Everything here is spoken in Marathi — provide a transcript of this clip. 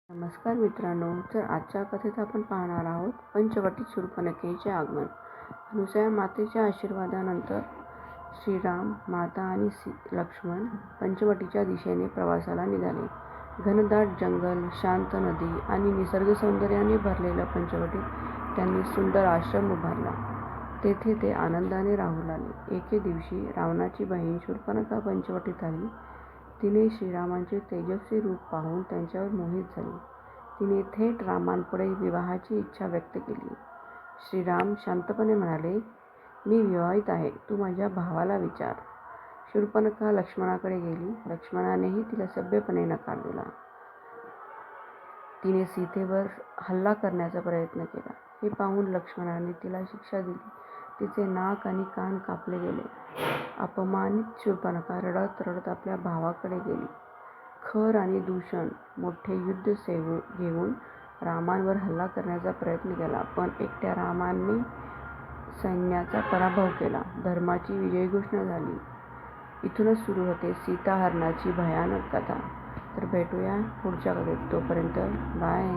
नमस्कार मित्रांनो, तर आजच्या कथेत आपण पाहणार आहोत पंचवटीत शूर्पणखेचे आगमन. अनुसूया मातेच्या आशीर्वादानंतर श्रीराम, माता आणि लक्ष्मण पंचवटीच्या दिशेने प्रवासाला निघाले. घनदाट जंगल, शांत नदी आणि निसर्ग सौंदर्याने भरलेल्या पंचवटीत त्यांनी सुंदर आश्रम उभारला. तेथे ते आनंदाने राहू लागले. एके दिवशी रावणाची बहीण शूर्पणखा पंचवटीत आली. तिने श्रीरामांचे तेजस्वी रूप पाहून त्यांच्यावर मोहित झाली. तिने थेट रामांपुढे विवाहाची इच्छा व्यक्त केली. श्रीराम शांतपणे म्हणाले, "मी विवाहित आहे, तू माझ्या भावाला विचार." शूर्पणखा लक्ष्मणाकडे गेली. लक्ष्मणानेही तिला सभ्यपणे नकार दिला. तिने सीतेवर हल्ला करण्याचा प्रयत्न केला. हे पाहून लक्ष्मणाने तिला शिक्षा दिली. तिचे नाक आणि कान कापले गेले. अपमानित शूर्पणखा रडत रडत आपल्या भावाकडे गेली. खर आणि दूषण मोठे युद्ध घेऊन रामांवर हल्ला करण्याचा प्रयत्न केला, पण एकट्या रामाने सैन्याचा पराभव केला. धर्माची विजयघोषणा झाली. इथूनच सुरू होते सीताहरणाची भयानक कथा. तर भेटूया पुढच्या कथेत. तोपर्यंत बाय.